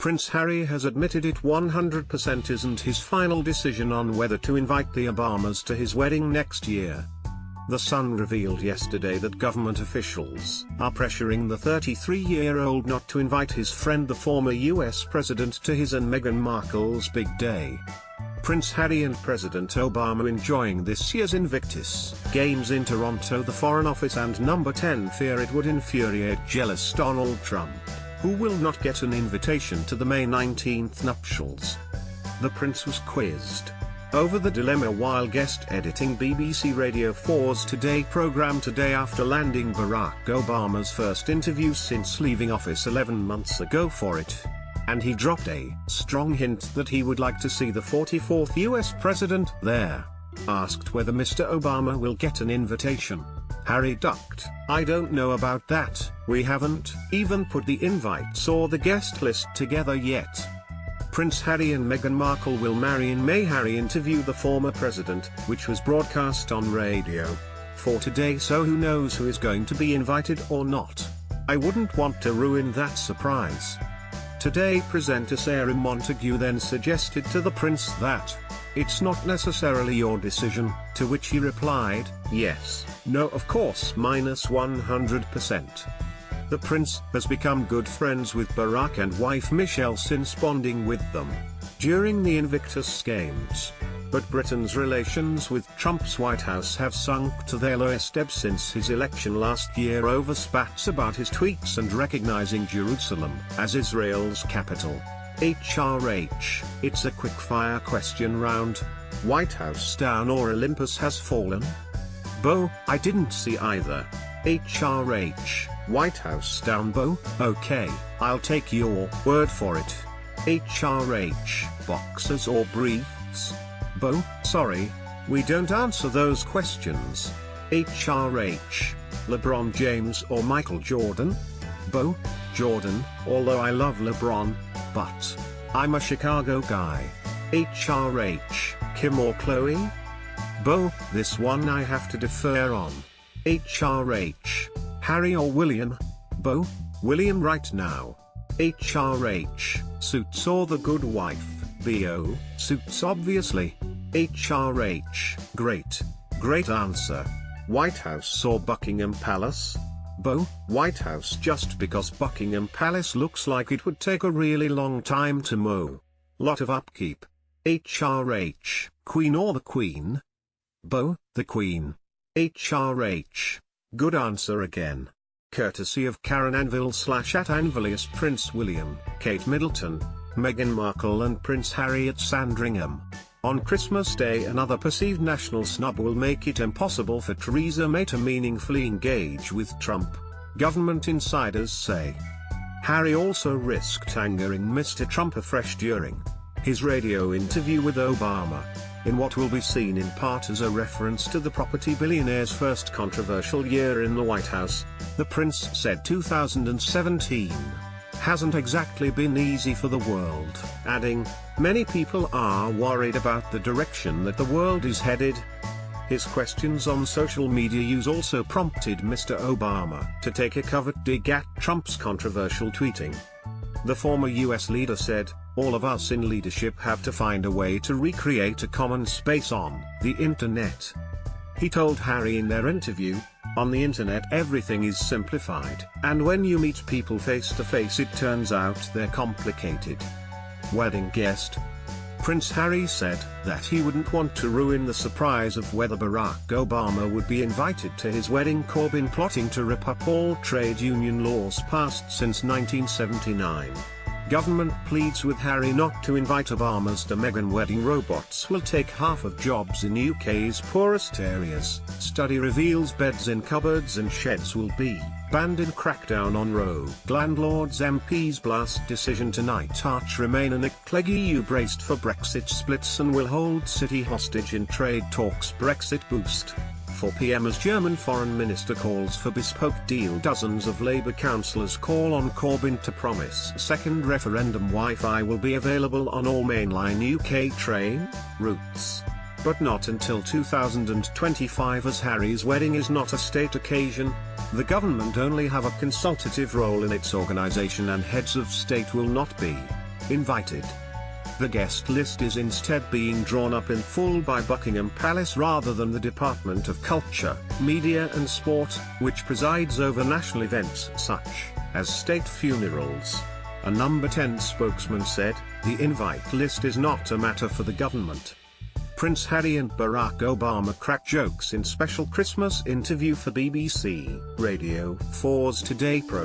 Prince Harry has admitted it 100% isn't his final decision on whether to invite the Obamas to his wedding next year. The Sun revealed yesterday that government officials are pressuring the 33-year-old not to invite his friend the former US president to his and Meghan Markle's big day. Prince Harry and President Obama enjoying this year's Invictus Games in Toronto. The Foreign Office and Number 10 fear it would infuriate jealous Donald Trump, who will not get an invitation to the May 19th nuptials. The prince was quizzed over the dilemma while guest editing BBC Radio 4's Today programme today after landing Barack Obama's first interview since leaving office 11 months ago for it. And he dropped a strong hint that he would like to see the 44th US president there. Asked whether Mr. Obama will get an invitation, Harry ducked, "I don't know about that, we haven't even put the invites or the guest list together yet." Prince Harry and Meghan Markle will marry in May. Harry interviewed the former president, which was broadcast on Radio 4 today, so who knows who is going to be invited or not. "I wouldn't want to ruin that surprise." Today presenter Sarah Montague then suggested to the prince that it's not necessarily your decision, to which he replied, "Yes, no, of course, -100%. The prince has become good friends with Barack and wife Michelle since bonding with them during the Invictus Games. But Britain's relations with Trump's White House have sunk to their lowest ebb since his election last year over spats about his tweets and recognizing Jerusalem as Israel's capital. HRH, it's a quick-fire question round. White House down or Olympus has fallen? Bo, I didn't see either. HRH, White House down. Bo, okay, I'll take your word for it. HRH, boxers or briefs? Bo, sorry, we don't answer those questions. HRH, LeBron James or Michael Jordan? Bo, Jordan, although I love LeBron, but I'm a Chicago guy. HRH, Kim or Chloe? Bo, this one I have to defer on. HRH, Harry or William? Bo, William right now. HRH, Suits or The Good Wife? Bo, Suits obviously. HRH, great answer. White House or Buckingham Palace? Bo, White House just because Buckingham Palace looks like it would take a really long time to mow. Lot of upkeep. HRH, Queen or the Queen? Bo, the Queen. HRH, good answer again. Courtesy of Karen Anvil /@Anvilius. Prince William, Kate Middleton, Meghan Markle and Prince Harry at Sandringham. On Christmas Day, another perceived national snub will make it impossible for Theresa May to meaningfully engage with Trump, government insiders say. Harry also risked angering Mr. Trump afresh during his radio interview with Obama, in what will be seen in part as a reference to the property billionaire's first controversial year in the White House. The prince said 2017 hasn't exactly been easy for the world, adding, "Many people are worried about the direction that the world is headed." His questions on social media use also prompted Mr. Obama to take a covert dig at Trump's controversial tweeting. The former US leader said, "All of us in leadership have to find a way to recreate a common space on the internet." He told Harry in their interview, "On the internet everything is simplified, and when you meet people face to face it turns out they're complicated." Wedding guest Prince Harry said that he wouldn't want to ruin the surprise of whether Barack Obama would be invited to his wedding. Corbyn plotting to rip up all trade union laws passed since 1979. Government pleads with Harry not to invite Obama's to Meghan wedding. Robots will take half of jobs in UK's poorest areas. Study reveals beds in cupboards and sheds will be banned in crackdown on rogue landlords. MPs blast decision tonight. Arch Remain and Nick Clegg. EU braced for Brexit splits and will hold city hostage in trade talks. Brexit boost. 4 p.m. as German foreign minister calls for bespoke deal. Dozens of Labour councillors call on Corbyn to promise second referendum. Wi-Fi will be available on all mainline UK train routes, but not until 2025 as Harry's wedding is not a state occasion. The government only have a consultative role in its organisation and heads of state will not be invited. The guest list is instead being drawn up in full by Buckingham Palace rather than the Department of Culture, Media and Sport, which presides over national events such as state funerals. A Number 10 spokesman said, "The invite list is not a matter for the government." Prince Harry and Barack Obama crack jokes in special Christmas interview for BBC Radio 4's Today program.